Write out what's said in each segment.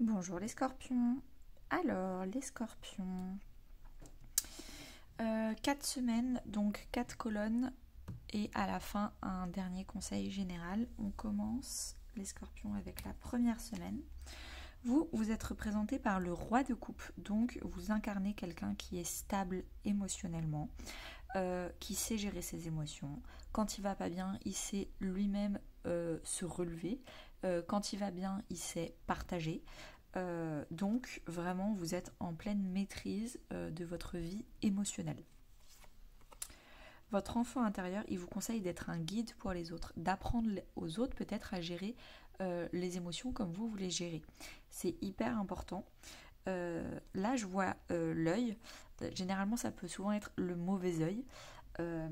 Bonjour les scorpions. Alors, les scorpions. 4 semaines, donc 4 colonnes. Et à la fin, un dernier conseil général. On commence les scorpions avec la première semaine. Vous êtes représenté par le roi de coupe. Donc, vous incarnez quelqu'un qui est stable émotionnellement, qui sait gérer ses émotions. Quand il va pas bien, il sait lui-même se relever. Quand il va bien, il sait partager. Donc vraiment, vous êtes en pleine maîtrise de votre vie émotionnelle. Votre enfant intérieur, il vous conseille d'être un guide pour les autres, d'apprendre aux autres peut-être à gérer les émotions comme vous les gérez. C'est hyper important. Là, je vois l'œil. Généralement, ça peut souvent être le mauvais œil. Euh,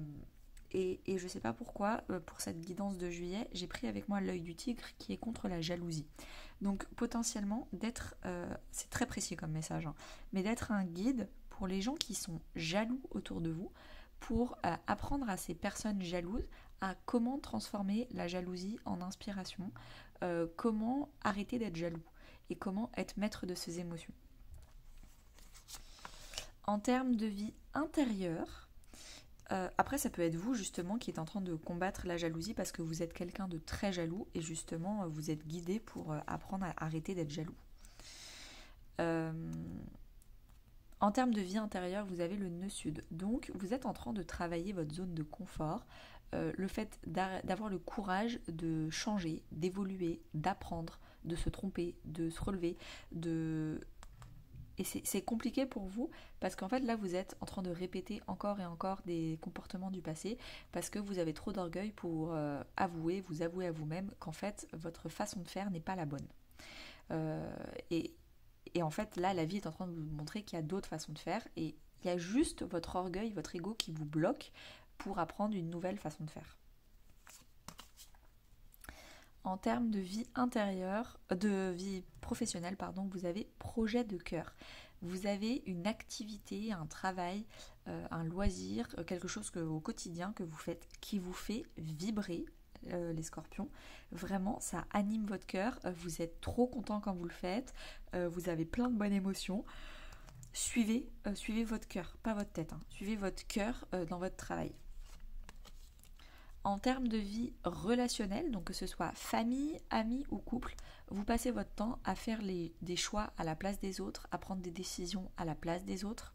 et je ne sais pas pourquoi, pour cette guidance de juillet, j'ai pris avec moi l'œil du tigre qui est contre la jalousie. Donc potentiellement d'être, c'est très précis comme message, hein, mais d'être un guide pour les gens qui sont jaloux autour de vous, pour apprendre à ces personnes jalouses à comment transformer la jalousie en inspiration, comment arrêter d'être jaloux et comment être maître de ses émotions. En termes de vie intérieure, après, ça peut être vous justement qui êtes en train de combattre la jalousie parce que vous êtes quelqu'un de très jaloux et justement vous êtes guidé pour apprendre à arrêter d'être jaloux. Euh, En termes de vie intérieure, vous avez le nœud sud. Donc, vous êtes en train de travailler votre zone de confort. Le fait d'avoir le courage de changer, d'évoluer, d'apprendre, de se tromper, de se relever, de... Et c'est compliqué pour vous parce qu'en fait là vous êtes en train de répéter encore et encore des comportements du passé parce que vous avez trop d'orgueil pour vous avouer à vous-même qu'en fait votre façon de faire n'est pas la bonne. Euh, et, et en fait, là, la vie est en train de vous montrer qu'il y a d'autres façons de faire et il y a juste votre orgueil, votre ego qui vous bloque pour apprendre une nouvelle façon de faire. En termes de vie intérieure, de vie professionnelle, pardon, vous avez projet de cœur. Vous avez une activité, un travail, un loisir, quelque chose au quotidien que vous faites qui vous fait vibrer, les scorpions. Vraiment, ça anime votre cœur. Vous êtes trop content quand vous le faites. Vous avez plein de bonnes émotions. Suivez votre cœur, pas votre tête, hein. Suivez votre cœur dans votre travail. En termes de vie relationnelle, donc que ce soit famille, amis ou couple, vous passez votre temps à faire des choix à la place des autres, à prendre des décisions à la place des autres,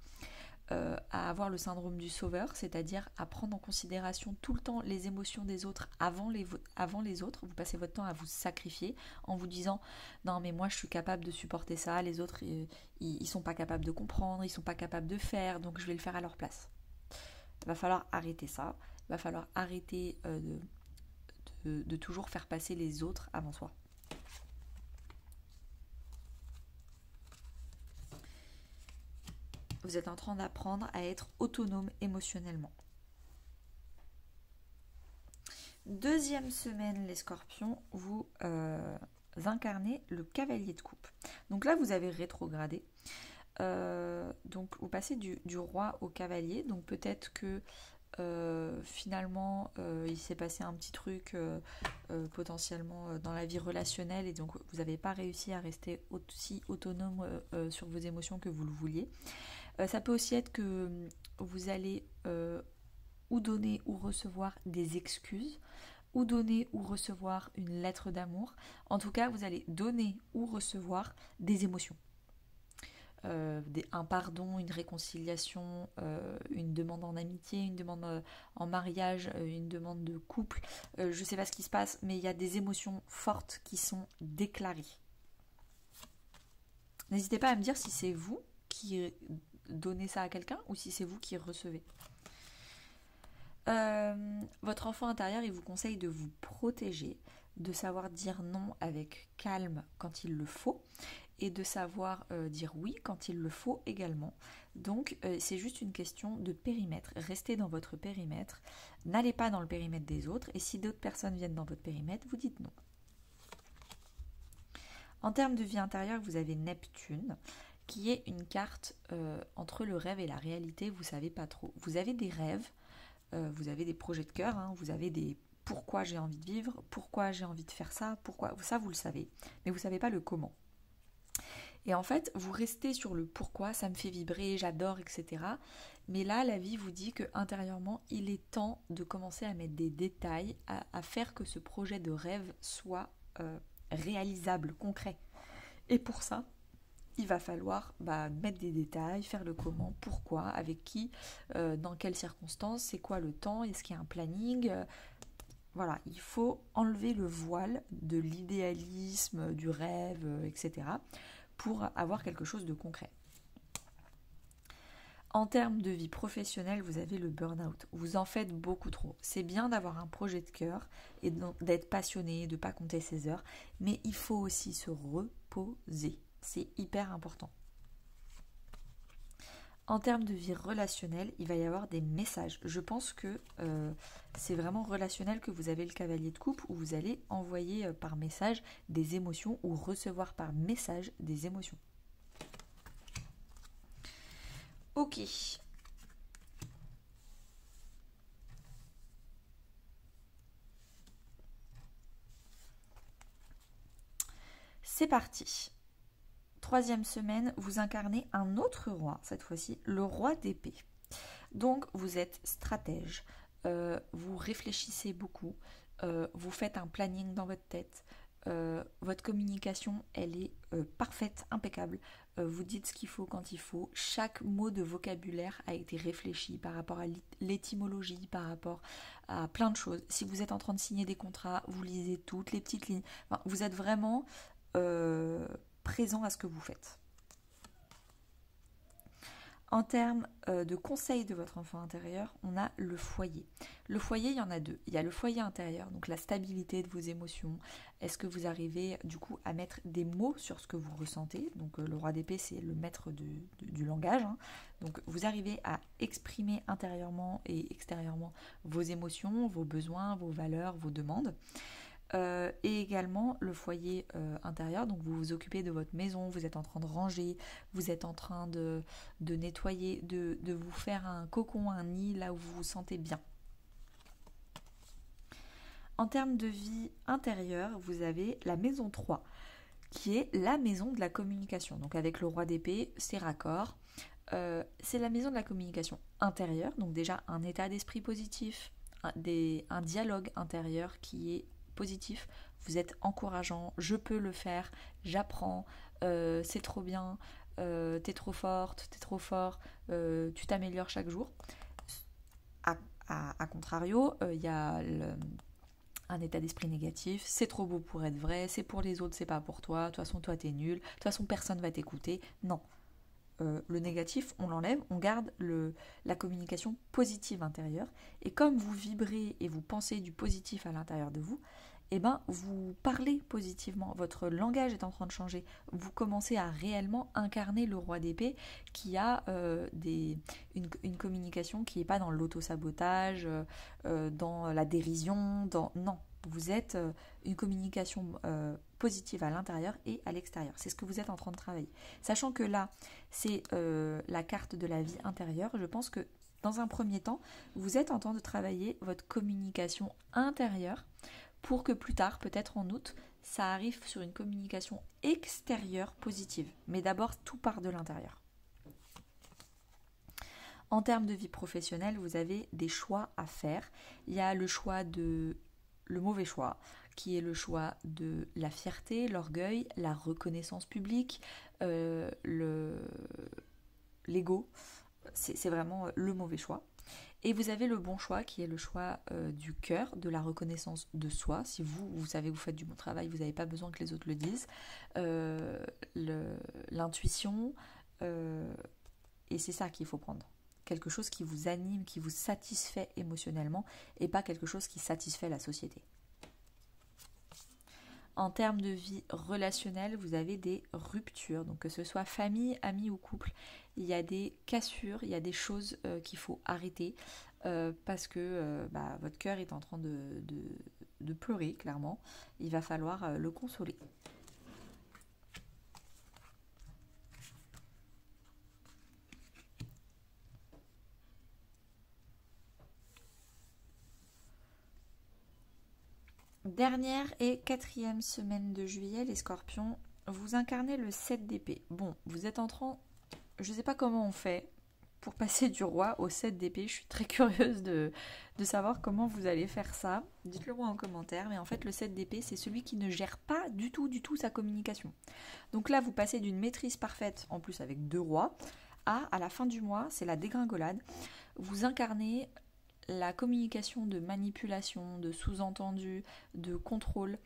à avoir le syndrome du sauveur, c'est-à-dire à prendre en considération tout le temps les émotions des autres avant les autres. Vous passez votre temps à vous sacrifier en vous disant non mais moi je suis capable de supporter ça, les autres ils sont pas capables de comprendre, ils sont pas capables de faire, donc je vais le faire à leur place. Il va falloir arrêter ça, il va falloir arrêter de toujours faire passer les autres avant soi. Vous êtes en train d'apprendre à être autonome émotionnellement. Deuxième semaine, les scorpions, vous incarnez le cavalier de coupe. Donc là, vous avez rétrogradé. Donc vous passez du roi au cavalier. Donc peut-être que finalement il s'est passé un petit truc potentiellement dans la vie relationnelle et donc vous n'avez pas réussi à rester aussi autonome sur vos émotions que vous le vouliez. Ça peut aussi être que vous allez ou donner ou recevoir des excuses, ou donner ou recevoir une lettre d'amour. En tout cas, vous allez donner ou recevoir des émotions. Un pardon, une réconciliation, une demande en amitié, une demande en mariage, une demande de couple. Je ne sais pas ce qui se passe, mais il y a des émotions fortes qui sont déclarées. N'hésitez pas à me dire si c'est vous qui donnez ça à quelqu'un ou si c'est vous qui recevez. Votre enfant intérieur, il vous conseille de vous protéger, de savoir dire non avec calme quand il le faut et de savoir dire oui quand il le faut également. Donc c'est juste une question de périmètre. Restez dans votre périmètre, n'allez pas dans le périmètre des autres et si d'autres personnes viennent dans votre périmètre, vous dites non. En termes de vie intérieure, vous avez Neptune qui est une carte entre le rêve et la réalité, vous savez pas trop. Vous avez des rêves, vous avez des projets de cœur, hein, vous avez des pourquoi j'ai envie de vivre, pourquoi j'ai envie de faire ça, pourquoi ça vous le savez, mais vous savez pas le comment. Et en fait, vous restez sur le pourquoi, ça me fait vibrer, j'adore, etc. Mais là, la vie vous dit que intérieurement, il est temps de commencer à mettre des détails, à faire que ce projet de rêve soit réalisable, concret. Et pour ça, il va falloir mettre des détails, faire le comment, pourquoi, avec qui, dans quelles circonstances, c'est quoi le temps, est-ce qu'il y a un planning, voilà, il faut enlever le voile de l'idéalisme, du rêve, etc. pour avoir quelque chose de concret. En termes de vie professionnelle, vous avez le burn-out. Vous en faites beaucoup trop. C'est bien d'avoir un projet de cœur et d'être passionné, de ne pas compter ses heures, mais il faut aussi se reposer. C'est hyper important. En termes de vie relationnelle, il va y avoir des messages. Je pense que c'est vraiment relationnel que vous avez le cavalier de coupe où vous allez envoyer par message des émotions ou recevoir par message des émotions. Ok. C'est parti. Troisième semaine, vous incarnez un autre roi, cette fois-ci, le roi d'épée. Donc, vous êtes stratège, vous réfléchissez beaucoup, vous faites un planning dans votre tête, votre communication, elle est parfaite, impeccable. Vous dites ce qu'il faut quand il faut. Chaque mot de vocabulaire a été réfléchi par rapport à l'étymologie, par rapport à plein de choses. Si vous êtes en train de signer des contrats, vous lisez toutes les petites lignes. Enfin, vous êtes vraiment présent à ce que vous faites. En termes de conseils de votre enfant intérieur, on a le foyer. Le foyer, il y en a deux. Il y a le foyer intérieur, donc la stabilité de vos émotions. Est-ce que vous arrivez du coup à mettre des mots sur ce que vous ressentez? Donc le roi d'épée, c'est le maître du langage. Hein. Donc vous arrivez à exprimer intérieurement et extérieurement vos émotions, vos besoins, vos valeurs, vos demandes. Et également le foyer intérieur, donc vous vous occupez de votre maison, vous êtes en train de ranger, vous êtes en train de nettoyer, de vous faire un cocon, un nid là où vous vous sentez bien. En termes de vie intérieure, vous avez la maison 3, qui est la maison de la communication. Donc avec le roi d'épée, c'est raccord. C'est la maison de la communication intérieure, donc déjà un état d'esprit positif, un dialogue intérieur qui est positif, vous êtes encourageant, je peux le faire, j'apprends, c'est trop bien, t'es trop forte, t'es trop fort, tu t'améliores chaque jour. À contrario, il y a un état d'esprit négatif, c'est trop beau pour être vrai, c'est pour les autres, c'est pas pour toi, de toute façon toi t'es nul, de toute façon personne va t'écouter. Non. Le négatif, on l'enlève, on garde la communication positive intérieure. Et comme vous vibrez et vous pensez du positif à l'intérieur de vous, eh ben, vous parlez positivement. Votre langage est en train de changer. Vous commencez à réellement incarner le roi d'épée qui a une communication qui n'est pas dans l'auto-sabotage, dans la dérision. Non, vous êtes une communication positive à l'intérieur et à l'extérieur. C'est ce que vous êtes en train de travailler. Sachant que là, c'est la carte de la vie intérieure. Je pense que dans un premier temps, vous êtes en train de travailler votre communication intérieure pour que plus tard, peut-être en août, ça arrive sur une communication extérieure positive. Mais d'abord, tout part de l'intérieur. En termes de vie professionnelle, vous avez des choix à faire. Il y a le mauvais choix, qui est le choix de la fierté, l'orgueil, la reconnaissance publique, l'ego. C'est vraiment le mauvais choix. Et vous avez le bon choix qui est le choix du cœur, de la reconnaissance de soi. Si vous savez que vous faites du bon travail, vous n'avez pas besoin que les autres le disent. L'intuition, et c'est ça qu'il faut prendre. Quelque chose qui vous anime, qui vous satisfait émotionnellement et pas quelque chose qui satisfait la société. En termes de vie relationnelle, vous avez des ruptures, donc que ce soit famille, amis ou couple, il y a des cassures, il y a des choses qu'il faut arrêter parce que votre cœur est en train de pleurer, clairement. Il va falloir le consoler. Dernière et quatrième semaine de juillet, les scorpions, vous incarnez le 7 d'épée. Bon, vous êtes en train... Je ne sais pas comment on fait pour passer du roi au 7 d'épée. Je suis très curieuse de savoir comment vous allez faire ça. Dites-le moi en commentaire. Mais en fait, le 7 d'épée, c'est celui qui ne gère pas du tout sa communication. Donc là, vous passez d'une maîtrise parfaite, en plus avec 2 rois, à la fin du mois, c'est la dégringolade. Vous incarnez la communication de manipulation, de sous-entendu, de contrôle.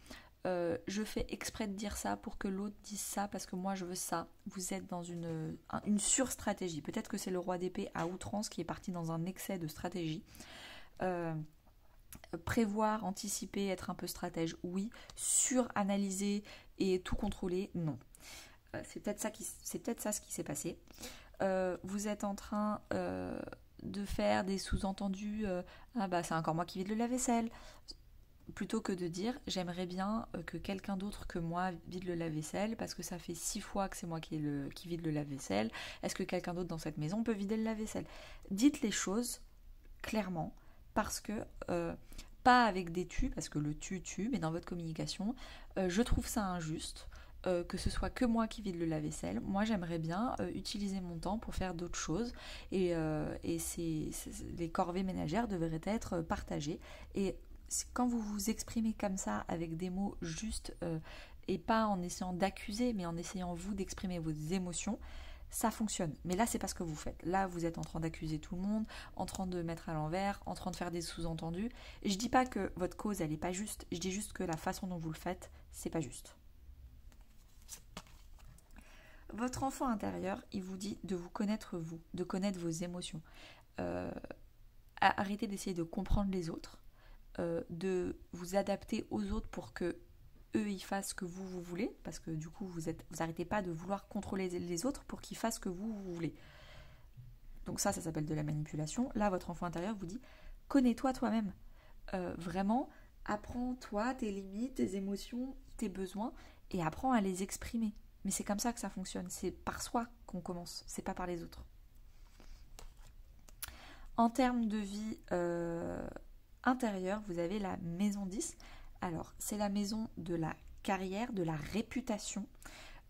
Je fais exprès de dire ça pour que l'autre dise ça parce que moi je veux ça. Vous êtes dans une surstratégie. Peut-être que c'est le roi d'épée à outrance qui est parti dans un excès de stratégie. Prévoir, anticiper, être un peu stratège, oui. Suranalyser et tout contrôler, non. C'est peut-être ça ce qui s'est passé. Vous êtes en train de faire des sous-entendus, ah bah c'est encore moi qui vide le lave-vaisselle, plutôt que de dire j'aimerais bien que quelqu'un d'autre que moi vide le lave-vaisselle parce que ça fait 6 fois que c'est moi qui vide le lave-vaisselle. Est-ce que quelqu'un d'autre dans cette maison peut vider le lave-vaisselle? Dites les choses clairement parce que pas avec des tu, parce que le tu, mais dans votre communication, je trouve ça injuste. Que ce soit que moi qui vide le lave-vaisselle. Moi, j'aimerais bien utiliser mon temps pour faire d'autres choses et les corvées ménagères devraient être partagées. Et quand vous vous exprimez comme ça, avec des mots justes et pas en essayant d'accuser, mais en essayant vous d'exprimer vos émotions, ça fonctionne. Mais là, c'est pas ce que vous faites. Là, vous êtes en train d'accuser tout le monde, en train de mettre à l'envers, en train de faire des sous-entendus. Et je dis pas que votre cause, elle est pas juste. Je dis juste que la façon dont vous le faites, c'est pas juste. Votre enfant intérieur, il vous dit de vous connaître vous, de connaître vos émotions. Arrêtez d'essayer de comprendre les autres, de vous adapter aux autres pour que eux ils fassent ce que vous voulez, parce que du coup vous arrêtez pas de vouloir contrôler les autres pour qu'ils fassent ce que vous voulez. Donc ça s'appelle de la manipulation. Là, votre enfant intérieur vous dit connais-toi toi-même. Vraiment, apprends-toi tes limites, tes émotions, tes besoins et apprends à les exprimer. Mais c'est comme ça que ça fonctionne. C'est par soi qu'on commence, c'est pas par les autres. En termes de vie intérieure, vous avez la maison 10. Alors, c'est la maison de la carrière, de la réputation,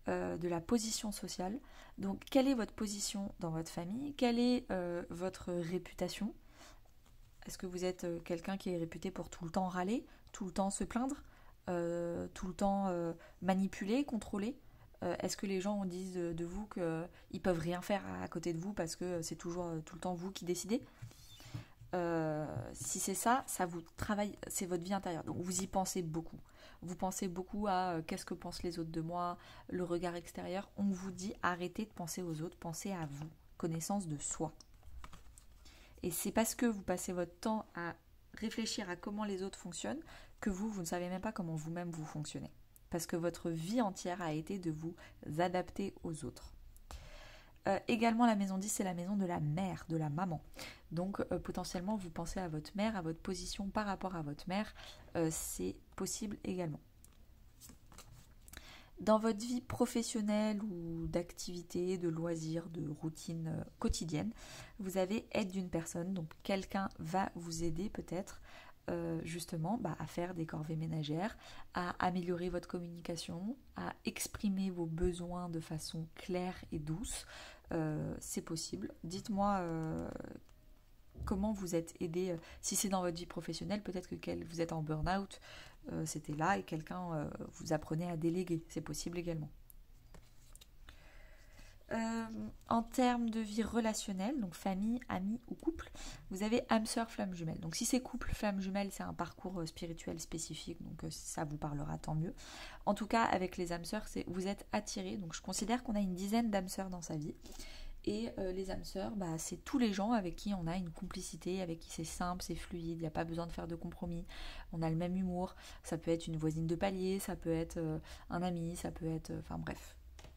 de la position sociale. Donc, quelle est votre position dans votre famille? Quelle est votre réputation? Est-ce que vous êtes quelqu'un qui est réputé pour tout le temps râler, tout le temps se plaindre, tout le temps manipuler, contrôler? Est-ce que les gens disent de vous qu'ils peuvent rien faire à côté de vous parce que c'est toujours tout le temps vous qui décidez? Si c'est ça, ça vous travaille, c'est votre vie intérieure. Donc vous y pensez beaucoup. Vous pensez beaucoup à qu'est-ce que pensent les autres de moi, le regard extérieur. On vous dit arrêtez de penser aux autres, pensez à vous, connaissance de soi. Et c'est parce que vous passez votre temps à réfléchir à comment les autres fonctionnent que vous ne savez même pas comment vous-même vous fonctionnez. Parce que votre vie entière a été de vous adapter aux autres. Également, la maison 10, c'est la maison de la mère, de la maman. Donc, potentiellement, vous pensez à votre mère, à votre position par rapport à votre mère. C'est possible également. Dans votre vie professionnelle ou d'activité, de loisirs, de routine quotidienne, vous avez aide d'une personne. Donc, quelqu'un va vous aider peut-être justement à faire des corvées ménagères, à améliorer votre communication, à exprimer vos besoins de façon claire et douce. C'est possible. Dites-moi comment vous êtes aidé. Si c'est dans votre vie professionnelle, peut-être que vous êtes en burn-out, c'était là et quelqu'un vous apprenait à déléguer. C'est possible également. En termes de vie relationnelle, donc famille, amis ou couple, vous avez âme sœur, flamme jumelle. Donc si c'est couple, flamme jumelle, c'est un parcours spirituel spécifique, donc ça vous parlera, tant mieux. En tout cas, avec les âmes sœurs, vous êtes attirés. Donc je considère qu'on a une dizaine d'âmes sœurs dans sa vie. Et les âmes sœurs, c'est tous les gens avec qui on a une complicité, avec qui c'est simple, c'est fluide, il n'y a pas besoin de faire de compromis. On a le même humour, ça peut être une voisine de palier, ça peut être un ami, ça peut être... Enfin bref.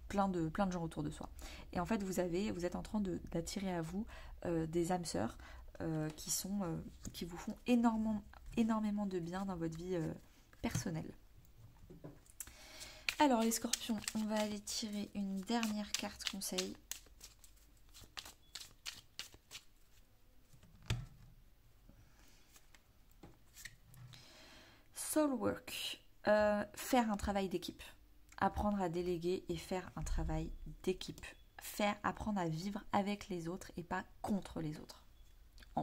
Plein de gens autour de soi. Et en fait, vous êtes en train d'attirer à vous des âmes sœurs qui vous font énormément de bien dans votre vie personnelle. Alors les scorpions, on va aller tirer une dernière carte conseil. Soul work, faire un travail d'équipe. apprendre à déléguer et faire un travail d'équipe. Apprendre à vivre avec les autres et pas contre les autres.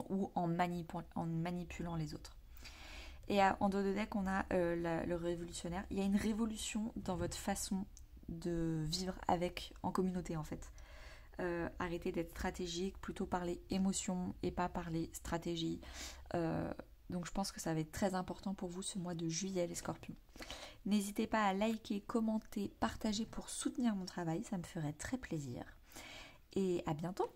Ou en manipulant les autres. Et en dos de deck, on a le révolutionnaire. Il y a une révolution dans votre façon de vivre en communauté en fait. Arrêtez d'être stratégique, plutôt parler émotions et pas parler stratégie. Donc je pense que ça va être très important pour vous ce mois de juillet les scorpions. N'hésitez pas à liker, commenter, partager pour soutenir mon travail, ça me ferait très plaisir. Et à bientôt!